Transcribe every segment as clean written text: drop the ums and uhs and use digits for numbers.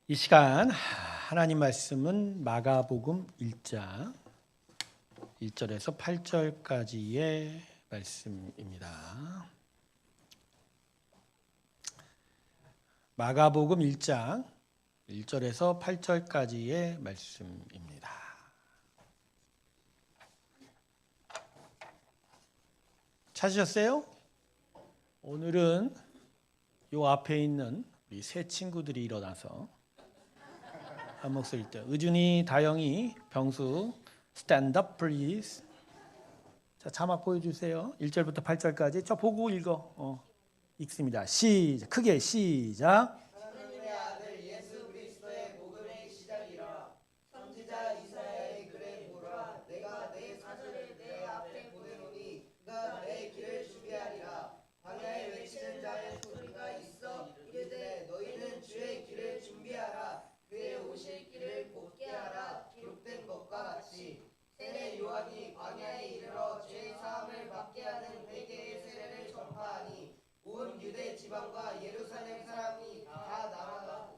이 시간 하나님 말씀은 마가복음 1장 1절에서 8절까지의 말씀입니다. 마가복음 1장 1절에서 8절까지의 말씀입니다. 찾으셨어요? 오늘은 요 앞에 있는 우리 세 친구들이 일어나서 한 목소리 때 의준이, 다영이, 병수 stand up please. 자, 자막 보여주세요. 1절부터 8절까지 저 보고 읽습니다. 시작. 크게 시작. 하나님의 아들 예수 그리스도의 복음의 시작이라. 선지자 이사야의 글에 보라. 내가 내 사절을 내 앞에 보내노니 그가 내 길을 준비하리라. 광야에 외치는 자의 소리가 있어 이르되 너희는 주의 길을 준비하라. 그의 오실 길을 곱게 하라. 기록된 것과 같이 세례 요한이 광야에 이르러 죄 사함을 받게 하는 회개의 세례를 전파하니 온 유대 지방과 예루살렘 사람이 다 나아가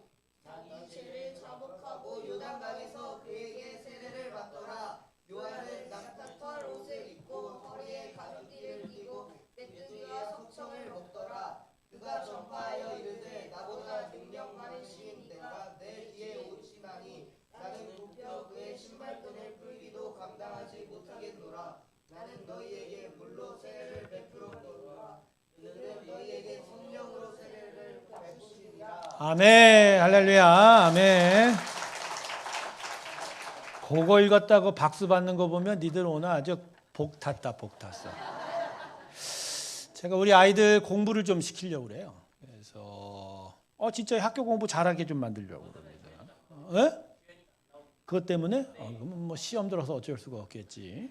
자기 죄를 자복하고 요단강에서 그에게 세례를 받더라. 요한은 낙타털 옷을 입고 허리에 가죽띠를 띠고 메뚜기와 석청을 먹더라. 그가 전파하여 이르되 나보다 능력 많으신 내가 내 뒤에 오시나니 나는 굽혀 그의 신발끈을 풀기도 감당하지 못하겠노라. 나는 너희에게 물로 세례를 베풀었노라. 그는 너희에게 성령으로 세례를 베푸시리라. 아멘. 할렐루야. 아멘. 그거 읽었다고 박수 받는 거 보면 니들 오늘 아주 복 탔다, 복 탔어. 제가 우리 아이들 공부를 좀 시키려고 그래요. 그래서 진짜 학교 공부 잘하게 좀 만들려고 그럽니다. 그것 때문에? 그러면 뭐 시험 들어서 어쩔 수가 없겠지.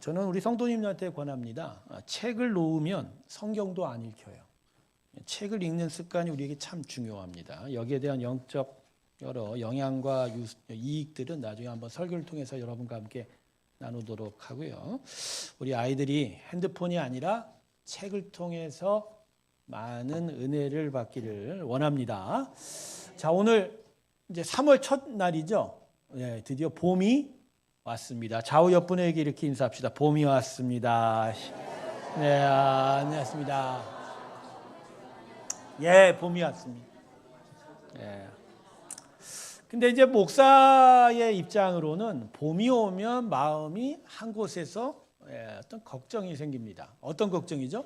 저는 우리 성도님들한테 권합니다. 책을 놓으면 성경도 안 읽혀요. 책을 읽는 습관이 우리에게 참 중요합니다. 여기에 대한 영적 여러 영향과 이익들은 나중에 한번 설교를 통해서 여러분과 함께 나누도록 하고요. 우리 아이들이 핸드폰이 아니라 책을 통해서 많은 은혜를 받기를 원합니다. 자, 오늘 이제 3월 첫 날이죠. 네, 드디어 봄이 왔습니다. 좌우 옆분에게 이렇게 인사합시다. 봄이 왔습니다. 네, 안녕하십니다. 예, 봄이 왔습니다. 예. 근데 이제 목사의 입장으로는 봄이 오면 마음이 한 곳에서 어떤 걱정이 생깁니다. 어떤 걱정이죠?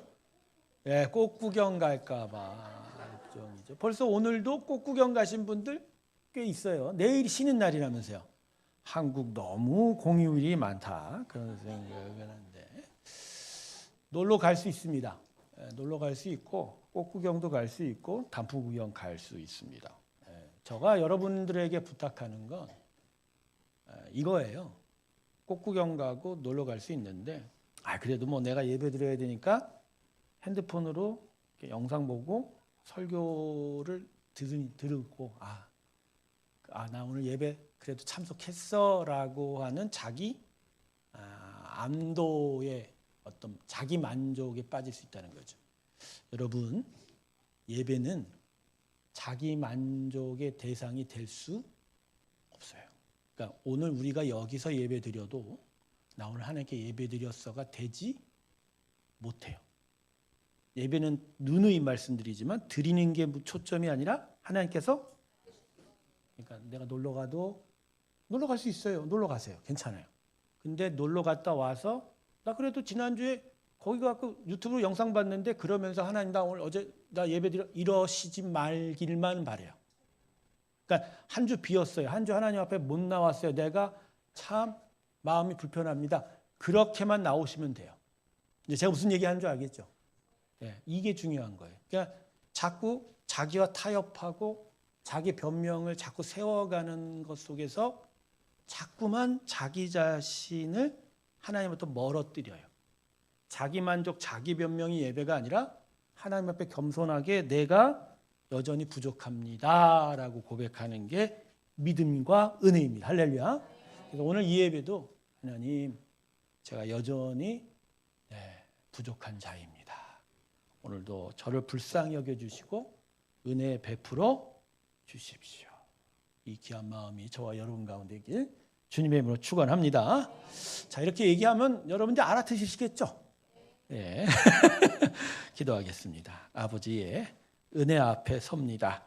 꽃 구경 갈까봐 걱정이죠. 벌써 오늘도 꽃 구경 가신 분들 꽤 있어요. 내일이 쉬는 날이라면서요. 한국 너무 공휴일이 많다 그런 생각을 하는데 놀러 갈 수 있습니다. 놀러 갈 수 있고 꽃 구경도 갈 수 있고 단풍 구경 갈 수 있습니다. 제가 여러분들에게 부탁하는 건 이거예요. 꽃 구경 가고 놀러 갈 수 있는데 그래도 뭐 내가 예배 드려야 되니까 핸드폰으로 영상 보고 설교를 들고 나 오늘 예배 그래도 참석했어라고 하는 자기 암도의 어떤 자기 만족에 빠질 수 있다는 거죠. 여러분, 예배는 자기 만족의 대상이 될 수 없어요. 그러니까 오늘 우리가 여기서 예배 드려도 나 오늘 하나님께 예배 드렸어가 되지 못해요. 예배는 누누이 말씀드리지만 드리는 게 초점이 아니라 하나님께서 그러니까 내가 놀러 가도 놀러 갈 수 있어요. 놀러 가세요. 괜찮아요. 근데 놀러 갔다 와서 나 그래도 지난주에 거기 가서 유튜브로 영상 봤는데 그러면서 하나님 나 오늘 어제 나 예배 드려 이러시지 말길만 바래요. 그러니까 한 주 비었어요. 한 주 하나님 앞에 못 나왔어요. 내가 참 마음이 불편합니다. 그렇게만 나오시면 돼요. 이제 제가 무슨 얘기하는 줄 알겠죠? 이게 중요한 거예요. 그러니까 자꾸 자기와 타협하고 자기 변명을 자꾸 세워가는 것 속에서 자꾸만 자기 자신을 하나님부터 멀어뜨려요. 자기 만족, 자기 변명이 예배가 아니라 하나님 앞에 겸손하게 내가 여전히 부족합니다 라고 고백하는 게 믿음과 은혜입니다. 할렐루야. 그래서 오늘 이 예배도 하나님 제가 여전히 부족한 자입니다. 오늘도 저를 불쌍히 여겨주시고 은혜 베풀어 주십시오. 이 귀한 마음이 저와 여러분 가운데 있길 주님의 이름으로 축원합니다. 자, 이렇게 얘기하면 여러분들 알아듣으시겠죠? 예. 기도하겠습니다. 아버지의 은혜 앞에 섭니다.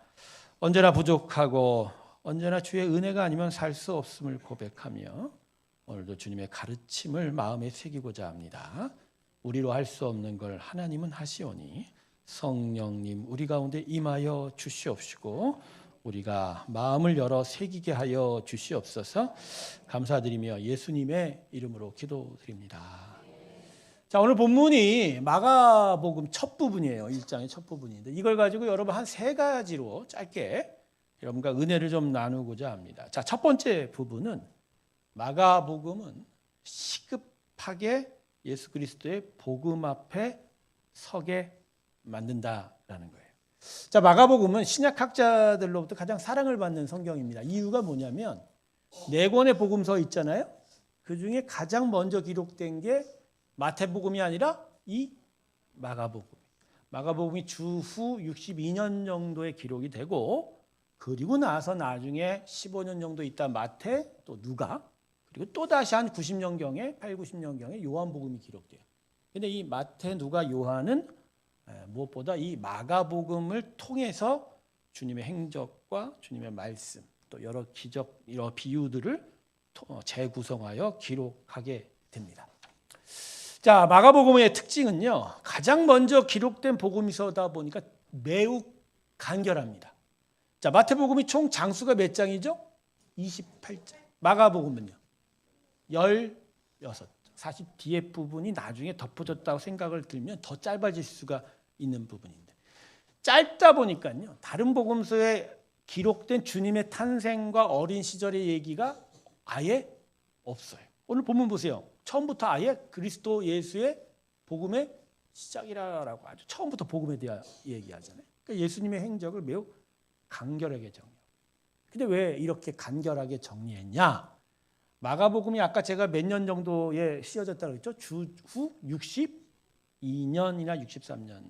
언제나 부족하고 언제나 주의 은혜가 아니면 살 수 없음을 고백하며 오늘도 주님의 가르침을 마음에 새기고자 합니다. 우리로 할 수 없는 걸 하나님은 하시오니 성령님 우리 가운데 임하여 주시옵시고 우리가 마음을 열어 새기게 하여 주시옵소서. 감사드리며 예수님의 이름으로 기도드립니다. 자, 오늘 본문이 마가복음 첫 부분이에요. 1장의 첫 부분인데 이걸 가지고 여러분 한 세 가지로 짧게 여러분과 은혜를 좀 나누고자 합니다. 자, 첫 번째 부분은 마가복음은 시급하게 예수 그리스도의 복음 앞에 서게 만든다라는 거예요. 자, 마가복음은 신약학자들로부터 가장 사랑을 받는 성경입니다. 이유가 뭐냐면 네 권의 복음서 있잖아요. 그중에 가장 먼저 기록된 게 마태복음이 아니라 이 마가복음. 마가복음이 주후 62년 정도의 기록이 되고 그리고 나서 나중에 15년 정도 있다 마태 또 누가 그리고 또 다시 한 90년경에 8, 90년경에 요한복음이 기록돼요. 근데 이 마태, 누가, 요한은 무엇보다 이 마가복음을 통해서 주님의 행적과 주님의 말씀 또 여러 기적, 여러 비유들을 재구성하여 기록하게 됩니다. 자, 마가복음의 특징은요. 가장 먼저 기록된 복음서다 보니까 매우 간결합니다. 자, 마태복음이 총 장수가 몇 장이죠? 28장. 마가복음은요. 16. 사실 뒤에 부분이 나중에 덮어졌다고 생각을 들면 더 짧아질 수가 있는 부분인데 짧다 보니까요. 다른 복음서에 기록된 주님의 탄생과 어린 시절의 얘기가 아예 없어요. 오늘 본문 보세요. 처음부터 아예 그리스도 예수의 복음의 시작이라고 아주 처음부터 복음에 대한 얘기하잖아요. 그러니까 예수님의 행적을 매우 간결하게 정리해요. 근데 왜 이렇게 간결하게 정리했냐? 마가복음이 아까 제가 몇 년 정도에 씌어졌다고 했죠? 주후 62년이나 63년.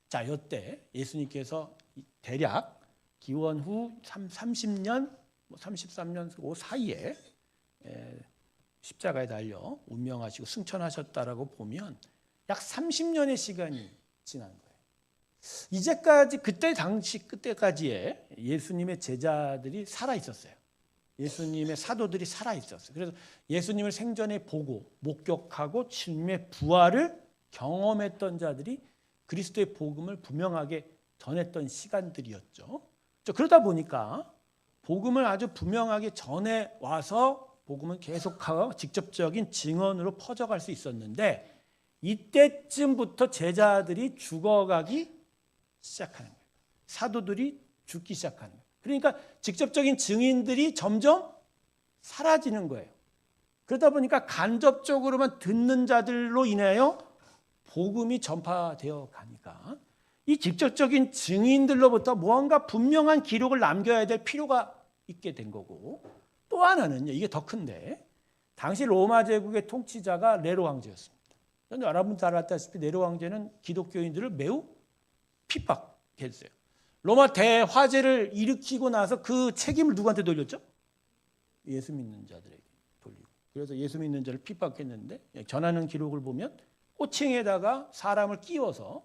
자, 이때 예수님께서 대략 기원 후 30년, 33년 그 사이에 십자가에 달려 운명하시고 승천하셨다라고 보면 약 30년의 시간이 지난 거예요. 이제까지 그때까지에 예수님의 제자들이 살아 있었어요. 예수님의 사도들이 살아 있었어요. 그래서 예수님을 생전에 보고 목격하고 주님의 부활을 경험했던 자들이 그리스도의 복음을 분명하게 전했던 시간들이었죠. 그러다 보니까 복음을 아주 분명하게 전해 와서 복음은 계속하고 직접적인 증언으로 퍼져갈 수 있었는데 이때쯤부터 제자들이 죽어가기 시작하는 거예요. 사도들이 죽기 시작하는 거예요. 그러니까 직접적인 증인들이 점점 사라지는 거예요. 그러다 보니까 간접적으로만 듣는 자들로 인하여 복음이 전파되어 가니까 이 직접적인 증인들로부터 무언가 분명한 기록을 남겨야 될 필요가 있게 된 거고 또 하나는요. 이게 더 큰데 당시 로마 제국의 통치자가 네로 황제였습니다. 여러분 잘 알다시피 네로 황제는 기독교인들을 매우 핍박했어요. 로마 대화재를 일으키고 나서 그 책임을 누구한테 돌렸죠? 예수 믿는 자들에게 돌리고. 그래서 예수 믿는 자를 핍박했는데 전하는 기록을 보면 호칭에다가 사람을 끼워서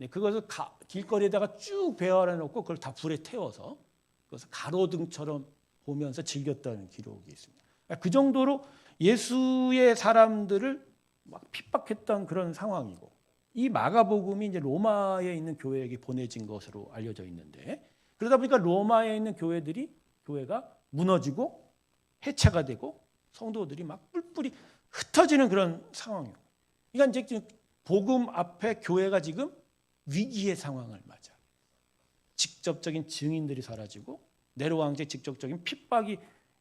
그것을 길거리에다가 쭉 배열해 놓고 그걸 다 불에 태워서 그것을 가로등처럼 보면서 즐겼다는 기록이 있습니다. 그 정도로 예수의 사람들을 막 핍박했던 그런 상황이고 이 마가복음이 이제 로마에 있는 교회에게 보내진 것으로 알려져 있는데 그러다 보니까 로마에 있는 교회가 무너지고 해체가 되고 성도들이 막 뿔뿔이 흩어지는 그런 상황이에요. 그러니까 이제 복음 앞에 교회가 지금 위기의 상황을 맞아. 직접적인 증인들이 사라지고 네로 황제의 직접적인 핍박이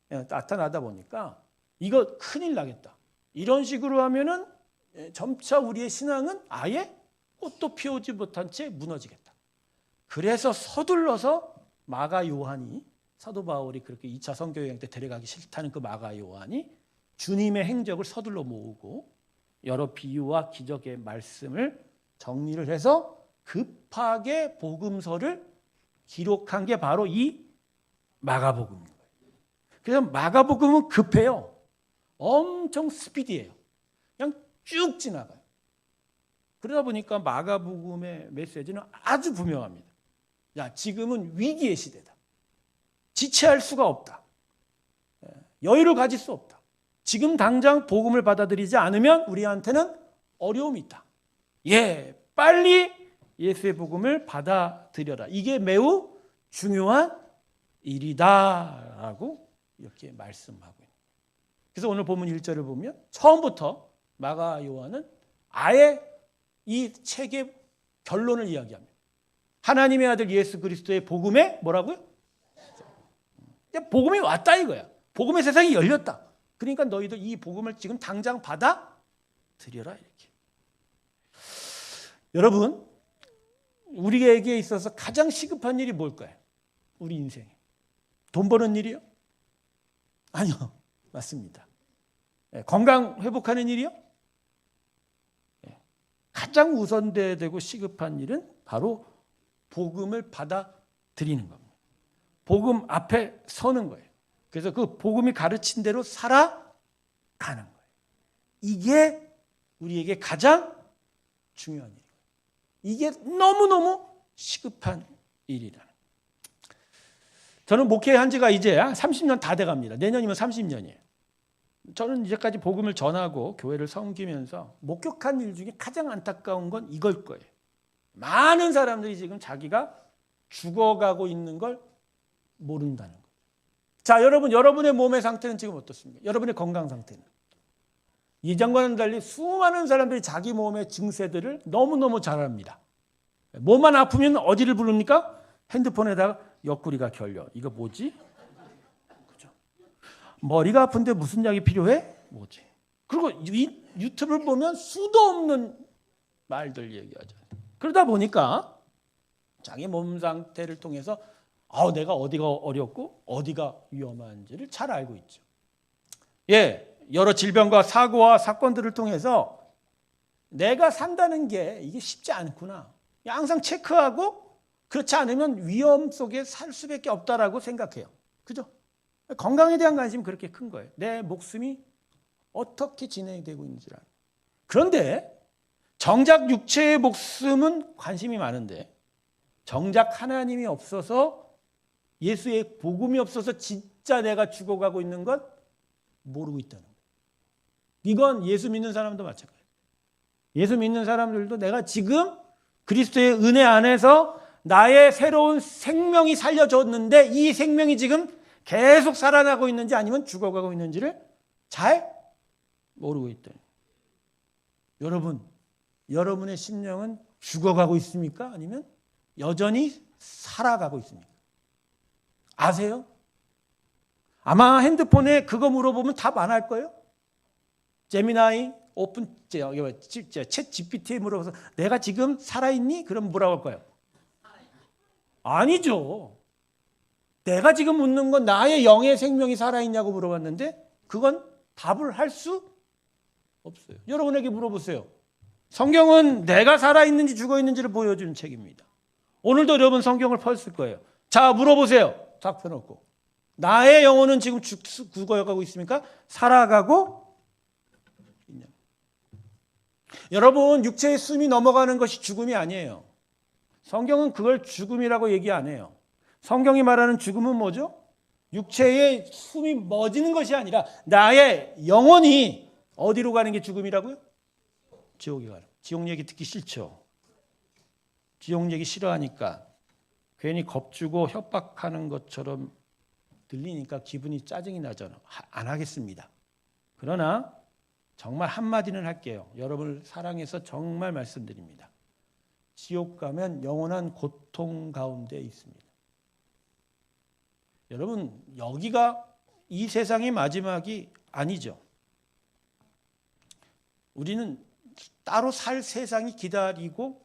나타나다 보니까 이거 큰일 나겠다. 이런 식으로 하면은 점차 우리의 신앙은 아예 꽃도 피우지 못한 채 무너지겠다. 그래서 서둘러서 마가 요한이 사도 바울이 그렇게 2차 선교 여행 때 데려가기 싫다는 그 마가 요한이 주님의 행적을 서둘러 모으고 여러 비유와 기적의 말씀을 정리를 해서 급하게 복음서를 기록한 게 바로 이 마가복음인 거예요. 그래서 마가복음은 급해요. 엄청 스피디해요. 그냥 쭉 지나가요. 그러다 보니까 마가복음의 메시지는 아주 분명합니다. 야, 지금은 위기의 시대다. 지체할 수가 없다. 여유를 가질 수 없다. 지금 당장 복음을 받아들이지 않으면 우리한테는 어려움이 있다. 예, 빨리 예수의 복음을 받아들여라. 이게 매우 중요한 일이다라고 이렇게 말씀하고 있는 거예요. 그래서 오늘 본문 1절을 보면 처음부터 마가 요한은 아예 이 책의 결론을 이야기합니다. 하나님의 아들 예수 그리스도의 복음에 뭐라고요? 복음이 왔다 이거야. 복음의 세상이 열렸다. 그러니까 너희들 이 복음을 지금 당장 받아들여라 이렇게. 여러분, 우리에게 있어서 가장 시급한 일이 뭘까요? 우리 인생에. 돈 버는 일이요? 아니요. 맞습니다. 건강 회복하는 일이요? 가장 우선돼야 되고 시급한 일은 바로 복음을 받아들이는 겁니다. 복음 앞에 서는 거예요. 그래서 그 복음이 가르친 대로 살아가는 거예요. 이게 우리에게 가장 중요한 일이에요. 이게 너무너무 시급한 일이라는 거예요. 저는 목회한 지가 이제 30년 다 돼갑니다. 내년이면 30년이에요. 저는 이제까지 복음을 전하고 교회를 섬기면서 목격한 일 중에 가장 안타까운 건 이걸 거예요. 많은 사람들이 지금 자기가 죽어가고 있는 걸 모른다는 거예요. 자, 여러분, 여러분의 몸의 상태는 지금 어떻습니까? 여러분의 건강 상태는. 이전과는 달리 수많은 사람들이 자기 몸의 증세들을 너무너무 잘 압니다. 몸만 아프면 어디를 부릅니까? 핸드폰에다가 옆구리가 결려. 이거 뭐지? 그죠? 머리가 아픈데 무슨 약이 필요해? 뭐지? 그리고 유튜브를 보면 수도 없는 말들 얘기하죠. 그러다 보니까 자기 몸 상태를 통해서 내가 어디가 어렵고 어디가 위험한지를 잘 알고 있죠. 예, 여러 질병과 사고와 사건들을 통해서 내가 산다는 게 이게 쉽지 않구나. 항상 체크하고 그렇지 않으면 위험 속에 살 수밖에 없다라고 생각해요. 그죠? 건강에 대한 관심이 그렇게 큰 거예요. 내 목숨이 어떻게 진행되고 있는지를. 그런데 정작 육체의 목숨은 관심이 많은데 정작 하나님이 없어서 예수의 복음이 없어서 진짜 내가 죽어가고 있는 건 모르고 있다는 거예요. 이건 예수 믿는 사람도 마찬가지예요. 예수 믿는 사람들도 내가 지금 그리스도의 은혜 안에서 나의 새로운 생명이 살려졌는데 이 생명이 지금 계속 살아나고 있는지 아니면 죽어가고 있는지를 잘 모르고 있다. 여러분, 여러분의 심령은 죽어가고 있습니까? 아니면 여전히 살아가고 있습니까? 아세요? 아마 핸드폰에 그거 물어보면 답 안 할 거예요. 제미나이, 챗 GPT에 물어봐서 내가 지금 살아있니? 그럼 뭐라고 할까요? 아니죠. 내가 지금 묻는 건 나의 영의 생명이 살아있냐고 물어봤는데 그건 답을 할 수 없어요. 여러분에게 물어보세요. 성경은 내가 살아있는지 죽어있는지를 보여주는 책입니다. 오늘도 여러분 성경을 펼칠 거예요. 자, 물어보세요. 딱 펴놓고. 나의 영혼은 지금 죽어가고 있습니까? 살아가고 있냐? 여러분, 육체의 숨이 넘어가는 것이 죽음이 아니에요. 성경은 그걸 죽음이라고 얘기 안 해요. 성경이 말하는 죽음은 뭐죠? 육체의 숨이 멎는 것이 아니라 나의 영혼이 어디로 가는 게 죽음이라고요? 지옥에 가는. 지옥 얘기 듣기 싫죠. 지옥 얘기 싫어하니까 괜히 겁주고 협박하는 것처럼 들리니까 기분이 짜증이 나잖아요. 안 하겠습니다. 그러나 정말 한마디는 할게요. 여러분을 사랑해서 정말 말씀드립니다. 지옥 가면 영원한 고통 가운데 있습니다. 여러분, 여기가 이 세상의 마지막이 아니죠. 우리는 따로 살 세상이 기다리고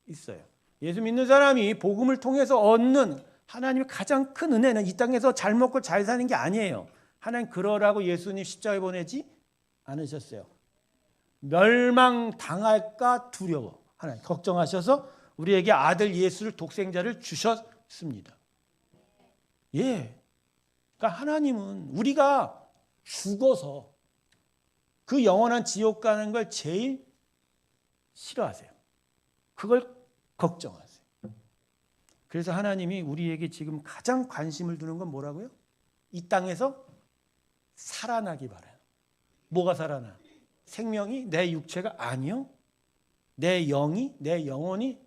있어요. 예수 믿는 사람이 복음을 통해서 얻는 하나님의 가장 큰 은혜는 이 땅에서 잘 먹고 잘 사는 게 아니에요. 하나님 그러라고 예수님 십자가에 보내지 않으셨어요. 멸망당할까 두려워. 하나님 걱정하셔서 우리에게 아들 예수를 독생자를 주셨습니다. 예, 그러니까 하나님은 우리가 죽어서 그 영원한 지옥 가는 걸 제일 싫어하세요. 그걸 걱정하세요. 그래서 하나님이 우리에게 지금 가장 관심을 두는 건 뭐라고요? 이 땅에서 살아나기 바라요. 뭐가 살아나? 생명이 내 육체가 아니요. 내 영이, 내 영혼이,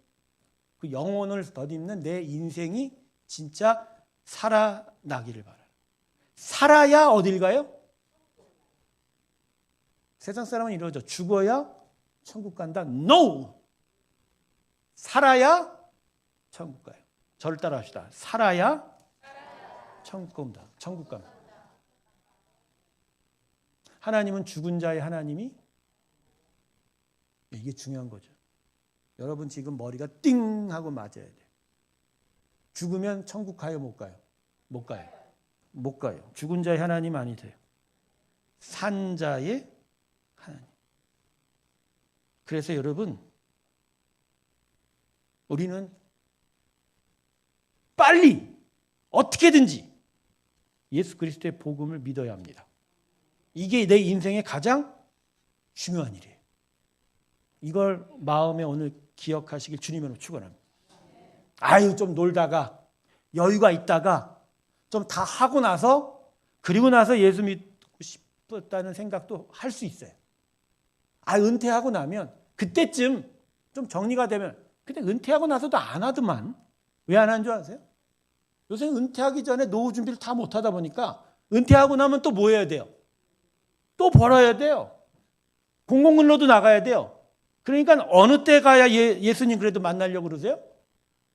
그 영혼을 덧입는 내 인생이 진짜 살아나기를 바라요. 살아야 어딜 가요? 세상 사람은 이러죠. 죽어야 천국 간다. No! 살아야 천국 가요. 저를 따라 합시다. 살아야 천국 간다. 천국 간다. 하나님은 죽은 자의 하나님이, 이게 중요한 거죠. 여러분 지금 머리가 띵 하고 맞아야 돼요. 죽으면 천국 가요, 못 가요? 못 가요. 못 가요. 죽은 자의 하나님 아니세요. 산 자의 하나님. 그래서 여러분, 우리는 빨리 어떻게든지 예수 그리스도의 복음을 믿어야 합니다. 이게 내 인생의 가장 중요한 일이에요. 이걸 마음에 오늘 기억하시길 주님으로 축원합니다. 아유, 좀 놀다가 여유가 있다가 좀 다 하고 나서, 그리고 나서 예수 믿고 싶었다는 생각도 할 수 있어요. 은퇴하고 나면 그때쯤 좀 정리가 되면, 근데 은퇴하고 나서도 안 하더만. 왜 안 하는 줄 아세요? 요새 은퇴하기 전에 노후 준비를 다 못 하다 보니까 은퇴하고 나면 또 뭐 해야 돼요? 또 벌어야 돼요. 공공근로도 나가야 돼요. 그러니까 어느 때 가야 예수님 그래도 만나려고 그러세요?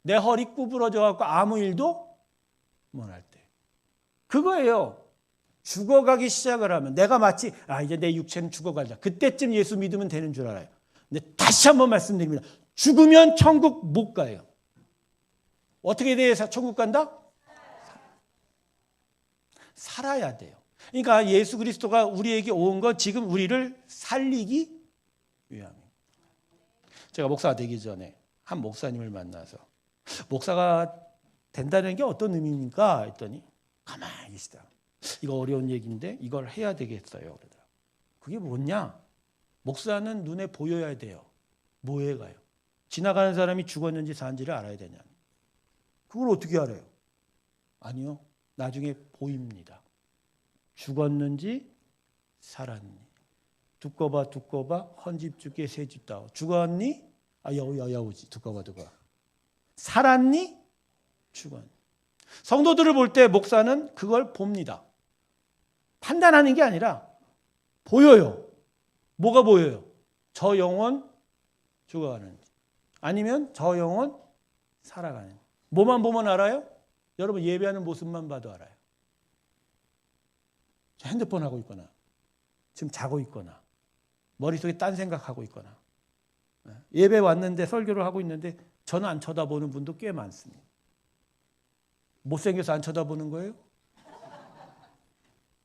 내 허리 구부러져 갖고 아무 일도 못 할 때. 그거예요. 죽어가기 시작을 하면 내가 마치 이제 내 육체는 죽어가자. 그때쯤 예수 믿으면 되는 줄 알아요. 근데 다시 한번 말씀드립니다. 죽으면 천국 못 가요. 어떻게 돼서 천국 간다? 살아야 돼요. 그러니까 예수 그리스도가 우리에게 온 건 지금 우리를 살리기 위함입니다. 제가 목사가 되기 전에 한 목사님을 만나서 목사가 된다는 게 어떤 의미입니까? 했더니 가만히 계시다. 이거 어려운 얘기인데 이걸 해야 되겠어요. 그러더라고요. 그게 뭐냐? 목사는 눈에 보여야 돼요. 뭐에 가요? 지나가는 사람이 죽었는지 산지를 알아야 되냐? 그걸 어떻게 알아요? 아니요. 나중에 보입니다. 죽었는지 살았니? 두꺼 봐 헌집 죽게 새집 다오. 죽었니? 여우지 두꺼 봐. 살았니? 죽었니? 성도들을 볼 때 목사는 그걸 봅니다. 판단하는 게 아니라 보여요. 뭐가 보여요? 저 영혼 죽어가는지 아니면 저 영혼 살아가는지. 뭐만 보면 알아요? 여러분 예배하는 모습만 봐도 알아요. 핸드폰 하고 있거나 지금 자고 있거나 머릿속에 딴 생각하고 있거나 예배 왔는데 설교를 하고 있는데 저는 안 쳐다보는 분도 꽤 많습니다. 못생겨서 안 쳐다보는 거예요?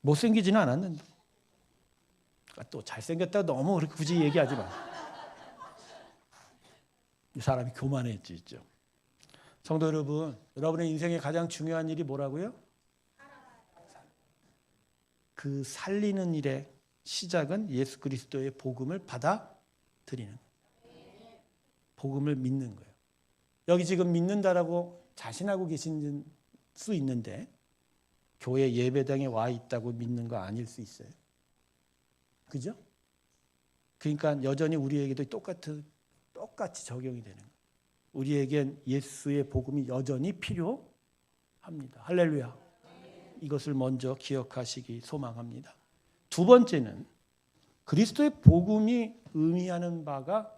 못생기지는 않았는데. 또 잘생겼다고 너무 그렇게 굳이 얘기하지 마. 이 사람이 교만했지 있죠. 성도 여러분, 여러분의 인생의 가장 중요한 일이 뭐라고요? 그 살리는 일의 시작은 예수 그리스도의 복음을 받아들이는, 복음을 믿는 거예요. 여기 지금 믿는다라고 자신하고 계신 수 있는데 교회 예배당에 와 있다고 믿는 거 아닐 수 있어요. 그죠? 그러니까 여전히 우리에게도 똑같이 적용이 되는 거예요. 우리에겐 예수의 복음이 여전히 필요합니다. 할렐루야. 이것을 먼저 기억하시기 소망합니다. 두 번째는 그리스도의 복음이 의미하는 바가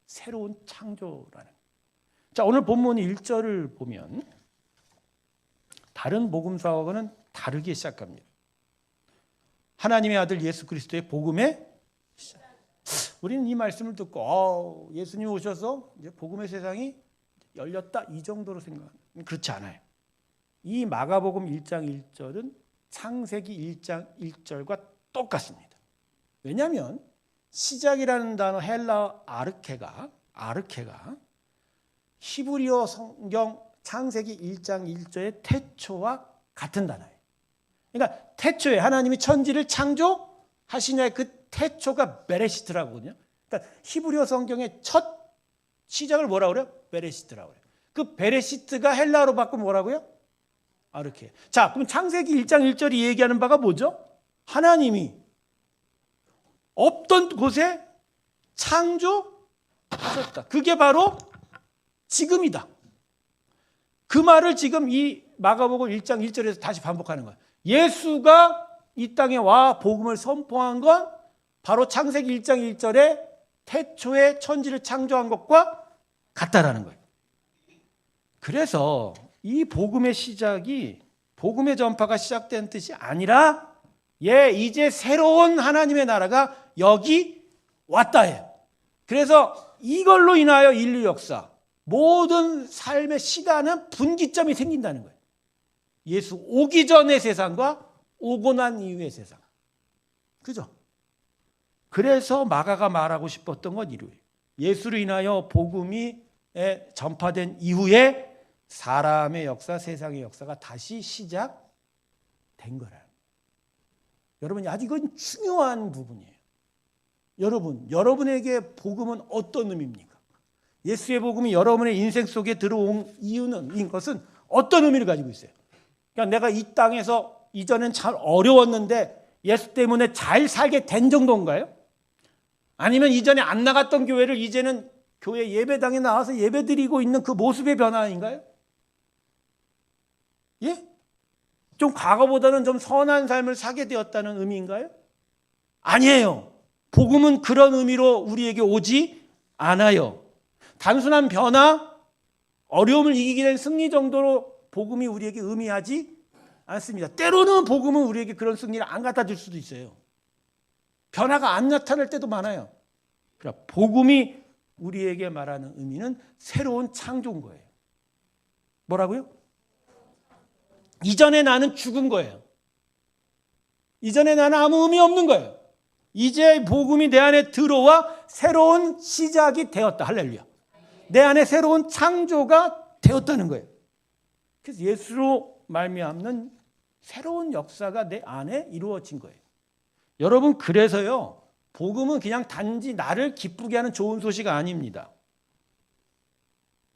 새로운 창조라는. 자, 오늘 본문 1절을 보면 다른 복음서하고는 다르게 시작합니다. 하나님의 아들 예수 그리스도의 복음의 시작. 우리는 이 말씀을 듣고 예수님 오셔서 이제 복음의 세상이 열렸다 이 정도로 생각합니다. 그렇지 않아요. 이 마가복음 1장 1절은 창세기 1장 1절과 똑같습니다. 왜냐하면 시작이라는 단어 헬라 아르케가 히브리어 성경 창세기 1장 1절의 태초와 같은 단어예요. 그러니까 태초에 하나님이 천지를 창조하시냐의 그 태초가 베레시트라고 하거든요. 그러니까 히브리어 성경의 첫 시작을 뭐라고 그래요? 베레시트라고 그래요. 그 베레시트가 헬라어로 바꾸면 뭐라고요? 아르케. 자, 그럼 창세기 1장 1절이 얘기하는 바가 뭐죠? 하나님이 없던 곳에 창조하셨다. 그게 바로 지금이다. 그 말을 지금 이 마가복음 1장 1절에서 다시 반복하는 거예요. 예수가 이 땅에 와 복음을 선포한 건 바로 창세기 1장 1절에 태초에 천지를 창조한 것과 같다라는 거예요. 그래서 이 복음의 시작이 복음의 전파가 시작된 뜻이 아니라 이제 새로운 하나님의 나라가 여기 왔다예요. 그래서 이걸로 인하여 인류 역사 모든 삶의 시간은 분기점이 생긴다는 거예요. 예수 오기 전의 세상과 오고 난 이후의 세상. 그죠? 그래서 마가가 말하고 싶었던 건 이루어요. 예수로 인하여 복음이 전파된 이후에 사람의 역사, 세상의 역사가 다시 시작된 거라는 거예요. 여러분, 아주 이건 중요한 부분이에요. 여러분에게 복음은 어떤 의미입니까? 예수의 복음이 여러분의 인생 속에 들어온 이것은 어떤 의미를 가지고 있어요? 그러니까 내가 이 땅에서 이전엔 참 어려웠는데 예수 때문에 잘 살게 된 정도인가요? 아니면 이전에 안 나갔던 교회를 이제는 교회 예배당에 나와서 예배드리고 있는 그 모습의 변화 아닌가요? 예? 좀 과거보다는 좀 선한 삶을 사게 되었다는 의미인가요? 아니에요. 복음은 그런 의미로 우리에게 오지 않아요. 단순한 변화, 어려움을 이기게 된 승리 정도로 복음이 우리에게 의미하지 않습니다. 때로는 복음은 우리에게 그런 승리를 안 갖다 줄 수도 있어요. 변화가 안 나타날 때도 많아요. 그러나 복음이 우리에게 말하는 의미는 새로운 창조인 거예요. 뭐라고요? 이전에 나는 죽은 거예요. 이전에 나는 아무 의미 없는 거예요. 이제 복음이 내 안에 들어와 새로운 시작이 되었다. 할렐루야. 내 안에 새로운 창조가 되었다는 거예요. 그래서 예수로 말미암는 새로운 역사가 내 안에 이루어진 거예요. 여러분, 그래서요, 복음은 그냥 단지 나를 기쁘게 하는 좋은 소식 아닙니다.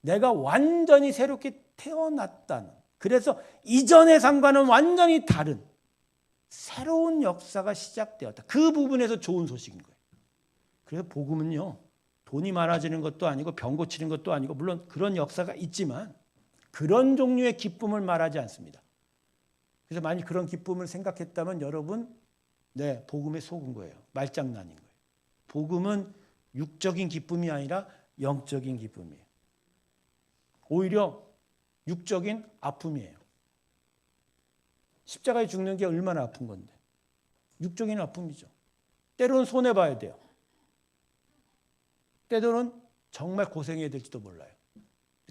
내가 완전히 새롭게 태어났다는, 그래서 이전의 삶과는 완전히 다른 새로운 역사가 시작되었다. 그 부분에서 좋은 소식인 거예요. 그래서 복음은요, 돈이 많아지는 것도 아니고 병 고치는 것도 아니고, 물론 그런 역사가 있지만 그런 종류의 기쁨을 말하지 않습니다. 그래서 만약 그런 기쁨을 생각했다면 여러분, 복음에 속은 거예요. 말장난인 거예요. 복음은 육적인 기쁨이 아니라 영적인 기쁨이에요. 오히려 육적인 아픔이에요. 십자가에 죽는 게 얼마나 아픈 건데. 육적인 아픔이죠. 때로는 손해봐야 돼요. 때로는 정말 고생해야 될지도 몰라요.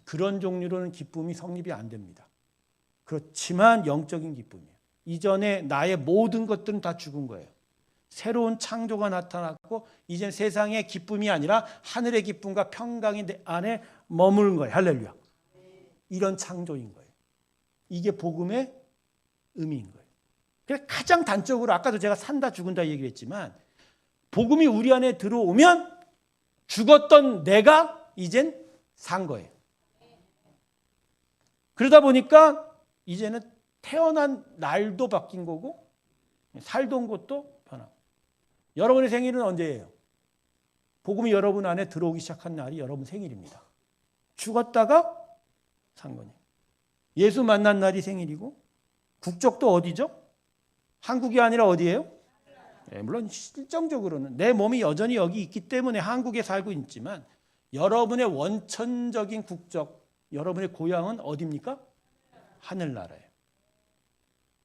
그런 종류로는 기쁨이 성립이 안 됩니다. 그렇지만 영적인 기쁨이에요. 이전에 나의 모든 것들은 다 죽은 거예요. 새로운 창조가 나타났고 이제 세상의 기쁨이 아니라 하늘의 기쁨과 평강이 내 안에 머무는 거예요. 할렐루야. 이런 창조인 거예요. 이게 복음의 의미인 거예요. 그래서 가장 단적으로 아까도 제가 산다 죽은다 얘기를 했지만 복음이 우리 안에 들어오면 죽었던 내가 이젠 산 거예요. 그러다 보니까 이제는 태어난 날도 바뀐 거고 살던 곳도 변하고. 여러분의 생일은 언제예요? 복음이 여러분 안에 들어오기 시작한 날이 여러분 생일입니다. 죽었다가 산 거예요. 예수 만난 날이 생일이고 국적도 어디죠? 한국이 아니라 어디예요? 물론 실정적으로는 내 몸이 여전히 여기 있기 때문에 한국에 살고 있지만 여러분의 원천적인 국적, 여러분의 고향은 어디입니까? 하늘나라예요.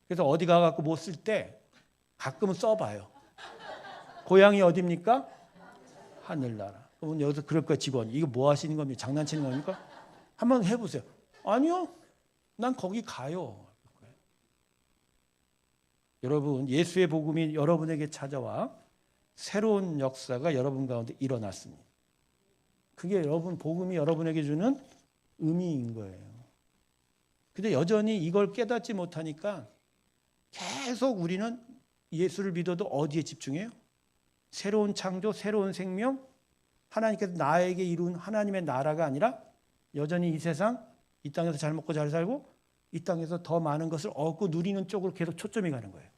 그래서 어디 가갖고 못 쓸 때 가끔은 써봐요. 고향이 어디입니까? 하늘나라. 그러면 여기서 그럴 거야, 직원. 이거 뭐 하시는 겁니까? 장난치는 겁니까? 한번 해보세요. 아니요, 난 거기 가요. 여러분, 예수의 복음이 여러분에게 찾아와 새로운 역사가 여러분 가운데 일어났습니다. 그게 여러분 복음이 여러분에게 주는 의미인 거예요. 근데 여전히 이걸 깨닫지 못하니까 계속 우리는 예수를 믿어도 어디에 집중해요? 새로운 창조, 새로운 생명, 하나님께서 나에게 이룬 하나님의 나라가 아니라 여전히 이 세상, 이 땅에서 잘 먹고 잘 살고 이 땅에서 더 많은 것을 얻고 누리는 쪽으로 계속 초점이 가는 거예요.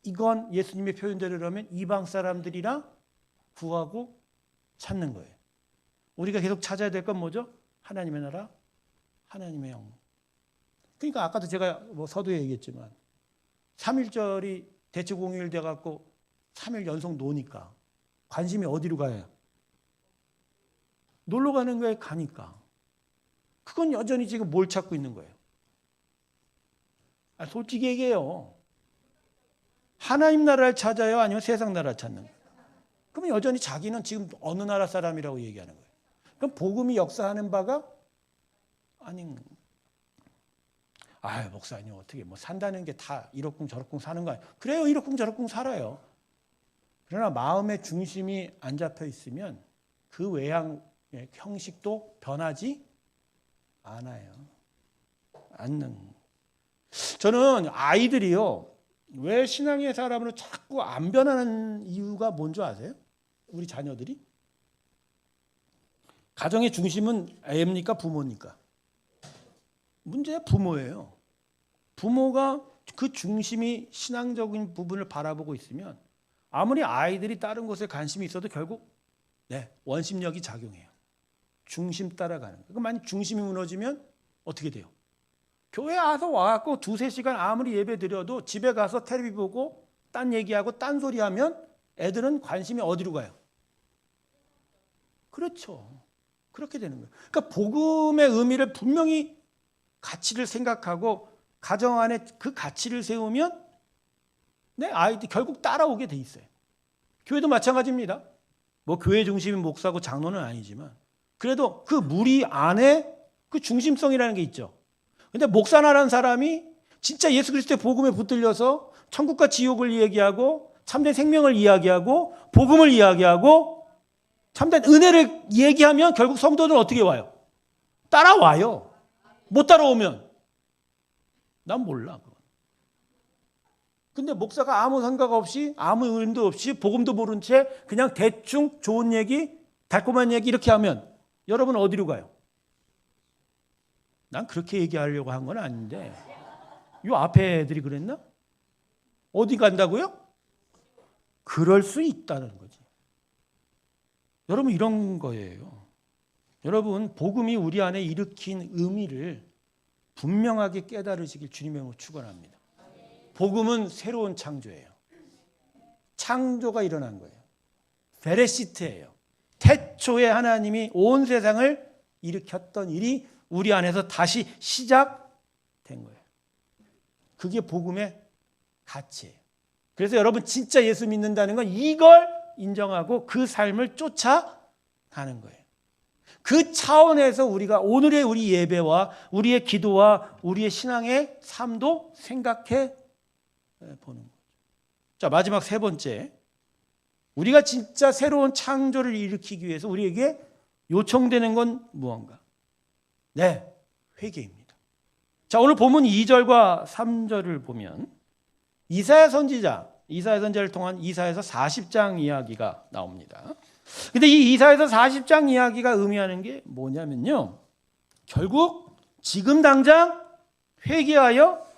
이건 예수님의 표현대로라면 이방 사람들이랑 구하고 찾는 거예요. 우리가 계속 찾아야 될 건 뭐죠? 하나님의 나라, 하나님의 영. 그러니까 아까도 제가 서두에 얘기했지만 3.1절이 대체공휴일 돼갖고 3일 연속 노니까 관심이 어디로 가요? 놀러 가는 거에 가니까. 그건 여전히 지금 뭘 찾고 있는 거예요? 솔직히 얘기해요. 하나님 나라를 찾아요? 아니면 세상 나라를 찾는 거예요? 그러면 여전히 자기는 지금 어느 나라 사람이라고 얘기하는 거예요. 그럼 복음이 역사하는 바가 아닌 거예요. 목사님 어떻게 산다는 게 다 이러쿵 저러쿵 사는 거 아니에요? 그래요, 이러쿵 저러쿵 살아요. 그러나 마음의 중심이 안 잡혀 있으면 그 외향 형식도 변하지 않아요. 저는 아이들이요, 왜 신앙의 사람으로 자꾸 안 변하는 이유가 뭔지 아세요? 우리 자녀들이? 가정의 중심은 애입니까? 부모입니까? 문제는 부모예요. 부모가 그 중심이 신앙적인 부분을 바라보고 있으면 아무리 아이들이 다른 것에 관심이 있어도 결국 원심력이 작용해요. 중심 따라가는 거예요. 만약 중심이 무너지면 어떻게 돼요? 교회 와서 2-3시간 아무리 예배 드려도 집에 가서 텔레비 보고 딴 얘기하고 딴 소리 하면 애들은 관심이 어디로 가요? 그렇죠. 그렇게 되는 거예요. 그러니까 복음의 의미를 분명히 가치를 생각하고 가정 안에 그 가치를 세우면 아이들이 결국 따라오게 돼 있어요. 교회도 마찬가지입니다. 교회 중심인 목사고 장로는 아니지만 그래도 그 무리 안에 그 중심성이라는 게 있죠. 근데 목사나라는 사람이 진짜 예수 그리스도의 복음에 붙들려서 천국과 지옥을 이야기하고 참된 생명을 이야기하고 복음을 이야기하고 참된 은혜를 얘기하면 결국 성도들은 어떻게 와요? 따라와요. 못 따라오면 난 몰라. 근데 목사가 아무 생각 없이 아무 의미도 없이 복음도 모른 채 그냥 대충 좋은 얘기, 달콤한 얘기 이렇게 하면 여러분 어디로 가요? 난 그렇게 얘기하려고 한 건 아닌데 이 앞에 애들이 그랬나? 어디 간다고요? 그럴 수 있다는 거지. 여러분 이런 거예요. 여러분 복음이 우리 안에 일으킨 의미를 분명하게 깨달으시길 주님의 이름으로 축원합니다. 복음은 새로운 창조예요. 창조가 일어난 거예요. 베레시트예요. 태초에 하나님이 온 세상을 일으켰던 일이 우리 안에서 다시 시작된 거예요. 그게 복음의 가치예요. 그래서 여러분 진짜 예수 믿는다는 건 이걸 인정하고 그 삶을 쫓아가는 거예요. 그 차원에서 우리가 오늘의 우리 예배와 우리의 기도와 우리의 신앙의 삶도 생각해 보는 거죠. 자, 마지막 3번째. 우리가 진짜 새로운 창조를 일으키기 위해서 우리에게 요청되는 건 무언가? 회개입니다. 자, 오늘 본문 2절과 3절을 보면 이사야 선지자를 통한 이사야서 40장 이야기가 나옵니다. 근데 이 이사야서 40장 이야기가 의미하는 게 뭐냐면요. 결국 지금 회개하여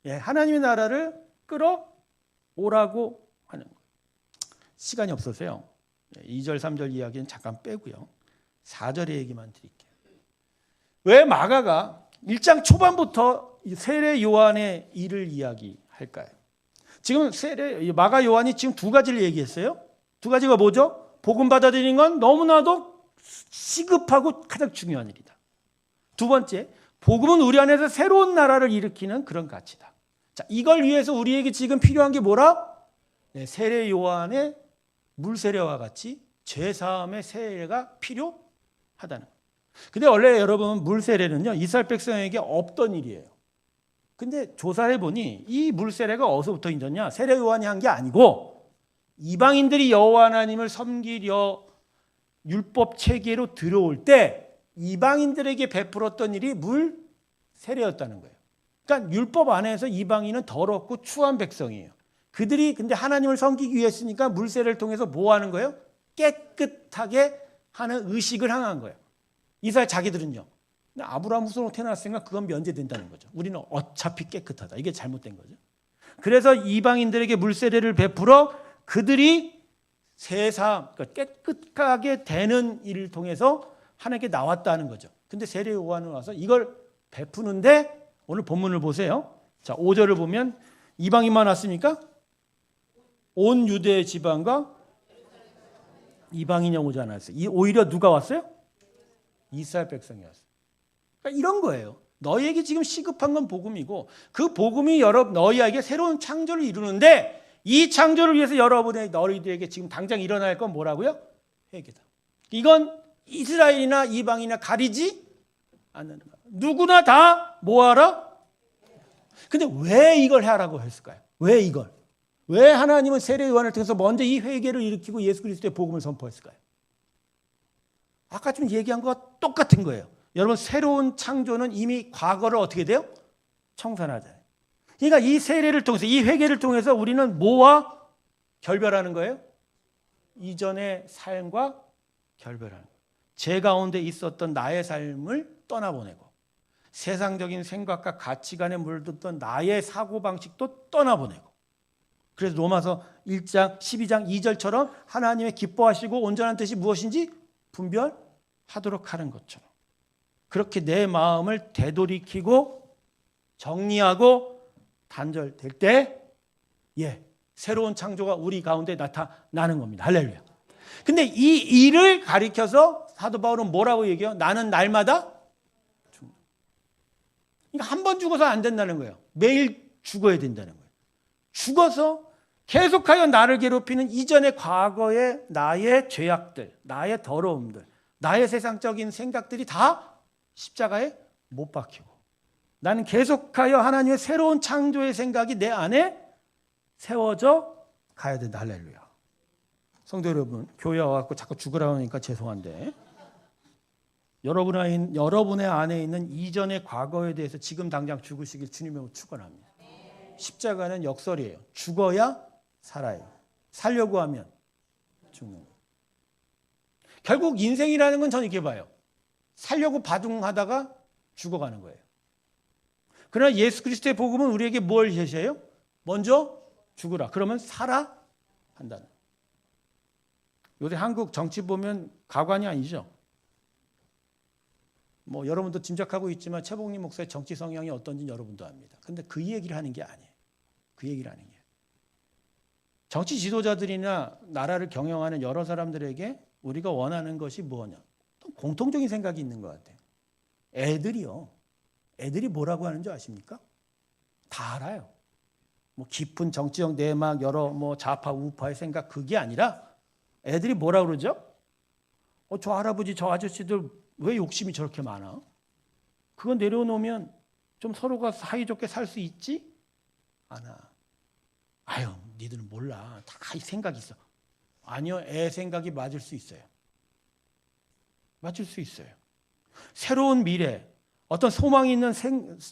하나님의 나라를 끌어오라고 하는 거예요. 시간이 없어서요. 2절, 3절 이야기는 잠깐 빼고요. 4절의 얘기만 드릴게요. 왜 마가가 1장 초반부터 세례 요한의 일을 이야기할까요? 지금 마가 요한이 지금 2가지를 얘기했어요. 2가지가 뭐죠? 복음 받아들이는 건 너무나도 시급하고 가장 중요한 일이다. 2번째, 복음은 우리 안에서 새로운 나라를 일으키는 그런 가치다. 자, 이걸 위해서 우리에게 지금 필요한 게 뭐라? 세례 요한의 물세례와 같이 죄사함의 세례가 필요하다는 거예요. 근데 원래 여러분 물세례는요, 이스라엘 백성에게 없던 일이에요. 근데 조사해 보니 이 물세례가 어디서부터 있었냐? 세례 요한이 한 게 아니고 이방인들이 여호와 하나님을 섬기려 율법 체계로 들어올 때 이방인들에게 베풀었던 일이 물세례였다는 거예요. 그러니까 율법 안에서 이방인은 더럽고 추한 백성이에요. 그들이 근데 하나님을 섬기기 위해 했으니까 물세례를 통해서 뭐 하는 거예요? 깨끗하게 하는 의식을 향한 거예요. 이스라엘 자기들은요. 근데 아브라함 후손으로 태어났으니까 그건 면제된다는 거죠. 우리는 어차피 깨끗하다. 이게 잘못된 거죠. 그래서 이방인들에게 물세례를 베풀어 그들이 세상, 그러니까 깨끗하게 되는 일을 통해서 하나님께 나왔다는 거죠. 근데 세례 요한은 와서 이걸 베푸는데 오늘 본문을 보세요. 자, 5절을 보면 이방인만 왔습니까? 온 유대 지방과 이방인이 오지 않았어요. 오히려 누가 왔어요? 이스라엘 백성이 왔어요. 그러니까 이런 거예요. 너희에게 지금 시급한 건 복음이고 그 복음이 너희에게 새로운 창조를 이루는데 이 창조를 위해서 너희들에게 지금 당장 일어날 건 뭐라고요? 회개다. 이건 이스라엘이나 이방인이나 가리지 않는 거예요. 누구나 다 뭐하라? 근데 왜 이걸 하라고 했을까요? 왜 이걸? 왜 하나님은 세례 요한을 통해서 먼저 이 회개를 일으키고 예수 그리스도의 복음을 선포했을까요? 아까 좀 얘기한 것과 똑같은 거예요. 여러분 새로운 창조는 이미 과거를 어떻게 돼요? 청산하잖아요. 그러니까 이 세례를 통해서 이 회개를 통해서 우리는 뭐와 결별하는 거예요? 이전의 삶과 결별하는 거예요. 제 가운데 있었던 나의 삶을 떠나보내고 세상적인 생각과 가치관에 물들던 나의 사고방식도 떠나보내고 그래서 로마서 1장 12장 2절처럼 하나님의 기뻐하시고 온전한 뜻이 무엇인지 분별하도록 하는 것처럼 그렇게 내 마음을 되돌이키고 정리하고 단절될 때 새로운 창조가 우리 가운데 나타나는 겁니다. 할렐루야. 근데 이 일을 가리켜서 사도 바울은 뭐라고 얘기해요? 나는 날마다 죽는다. 그러니까 한 번 죽어서 안 된다는 거예요. 매일 죽어야 된다는 거예요. 죽어서 계속하여 나를 괴롭히는 이전의 과거의 나의 죄악들, 나의 더러움들, 나의 세상적인 생각들이 다 십자가에 못 박히고 나는 계속하여 하나님의 새로운 창조의 생각이 내 안에 세워져 가야 된다. 할렐루야. 성도 여러분, 교회 와서 자꾸 죽으라고 하니까 죄송한데 여러분의 안에 있는 이전의 과거에 대해서 지금 당장 죽으시길 주님의 축원합니다. 십자가는 역설이에요. 죽어야 살아요. 살려고 하면 죽는 거예요. 결국 인생이라는 건 저는 이렇게 봐요. 살려고 바둥하다가 죽어가는 거예요. 그러나 예수 그리스도의 복음은 우리에게 뭘 제시해요? 먼저 죽으라. 그러면 살아 한다는. 요새 한국 정치 보면 가관이 아니죠. 뭐 여러분도 짐작하고 있지만 최복림 목사의 정치 성향이 어떤지 여러분도 압니다. 근데 그 얘기를 하는 게 아니에요. 그 얘기를 하는 게. 정치 지도자들이나 나라를 경영하는 여러 사람들에게 우리가 원하는 것이 뭐냐? 공통적인 생각이 있는 것 같아요. 애들이 뭐라고 하는 줄 아십니까? 다 알아요. 뭐 깊은 정치적 내막 여러 뭐 좌파 우파의 생각 그게 아니라 애들이 뭐라 그러죠? 저 할아버지 저 아저씨들 왜 욕심이 저렇게 많아? 그거 내려놓으면 좀 서로가 사이좋게 살 수 있지? 않아. 아유 니들은 몰라. 다 생각이 있어. 아니요. 애 생각이 맞을 수 있어요. 맞을 수 있어요. 새로운 미래 어떤 소망이 있는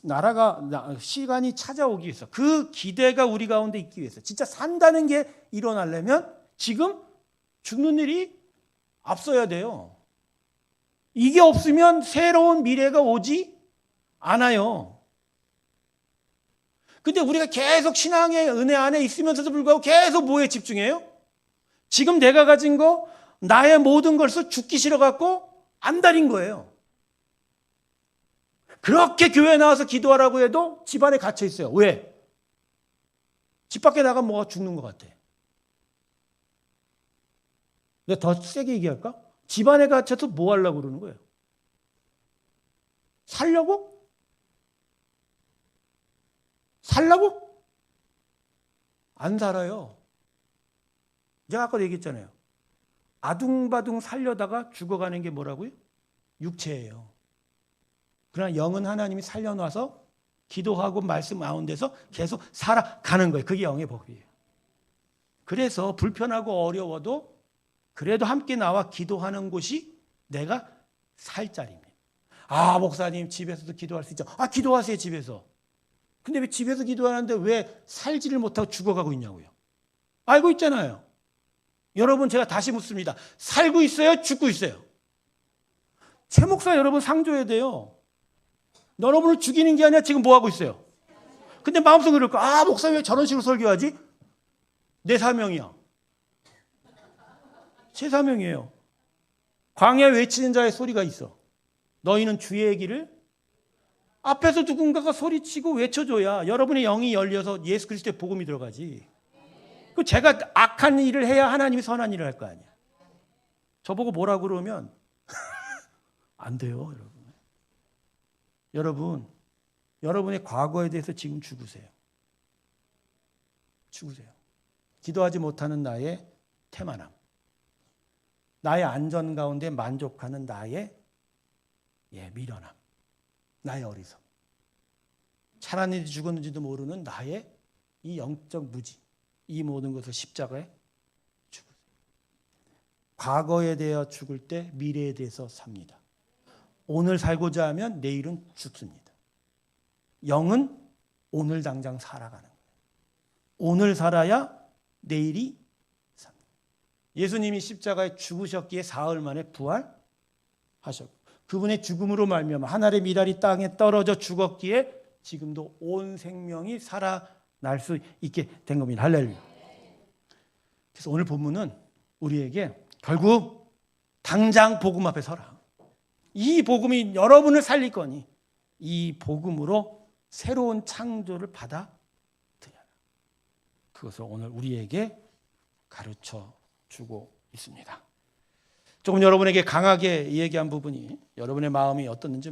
나라가 시간이 찾아오기 위해서 그 기대가 우리 가운데 있기 위해서 진짜 산다는 게 일어나려면 지금 죽는 일이 앞서야 돼요. 이게 없으면 새로운 미래가 오지 않아요. 근데 우리가 계속 신앙의 은혜 안에 있으면서도 불구하고 계속 뭐에 집중해요? 지금 내가 가진 거 나의 모든 것을 죽기 싫어갖고 안달인 거예요. 그렇게 교회 나와서 기도하라고 해도 집안에 갇혀 있어요. 왜? 집 밖에 나가면 뭐가 죽는 것 같아. 내가 더 세게 얘기할까? 집안에 갇혀서 뭐 하려고 그러는 거예요? 살려고? 살라고? 안 살아요. 제가 아까도 얘기했잖아요. 아둥바둥 살려다가 죽어가는 게 뭐라고요? 육체예요. 그러나 영은 하나님이 살려놔서 기도하고 말씀 가운데서 계속 살아가는 거예요. 그게 영의 법이에요. 그래서 불편하고 어려워도 그래도 함께 나와 기도하는 곳이 내가 살 자리입니다. 목사님 집에서도 기도할 수 있죠. 기도하세요 집에서. 근데 왜 집에서 기도하는데 왜 살지를 못하고 죽어가고 있냐고요. 알고 있잖아요. 여러분 제가 다시 묻습니다. 살고 있어요? 죽고 있어요? 최 목사 여러분 상 줘야 돼요. 여러분을 죽이는 게 아니라 지금 뭐 하고 있어요? 근데 마음속에 그럴 거야. 목사 왜 저런 식으로 설교하지? 내 사명이야. 제 사명이에요. 광야에 외치는 자의 소리가 있어. 너희는 주의 길을 앞에서 누군가가 소리치고 외쳐줘야 여러분의 영이 열려서 예수 그리스도의 복음이 들어가지. 그 제가 악한 일을 해야 하나님이 선한 일을 할 거 아니야. 저보고 뭐라고 그러면 안 돼요, 여러분. 여러분의 과거에 대해서 지금 죽으세요. 기도하지 못하는 나의 태만함. 나의 안전 가운데 만족하는 나의 미련함. 나의 어리석. 살았는지 죽었는지도 모르는 나의 이 영적 무지. 이 모든 것을 십자가에 죽으세요. 과거에 대해 죽을 때 미래에 대해서 삽니다. 오늘 살고자 하면 내일은 죽습니다. 영은 오늘 당장 살아가는 거예요. 오늘 살아야 내일이 삽니다. 예수님이 십자가에 죽으셨기에 사흘 만에 부활하셨고 그분의 죽음으로 말미암아 하늘의 미랄이 땅에 떨어져 죽었기에 지금도 온 생명이 살아날 수 있게 된 겁니다. 할렐루야. 그래서 오늘 본문은 우리에게 결국 당장 복음 앞에 서라. 이 복음이 여러분을 살릴 거니 이 복음으로 새로운 창조를 받아들여라. 그것을 오늘 우리에게 가르쳐 주고 있습니다. 조금 여러분에게 강하게 얘기한 부분이 여러분의 마음이 어떻는지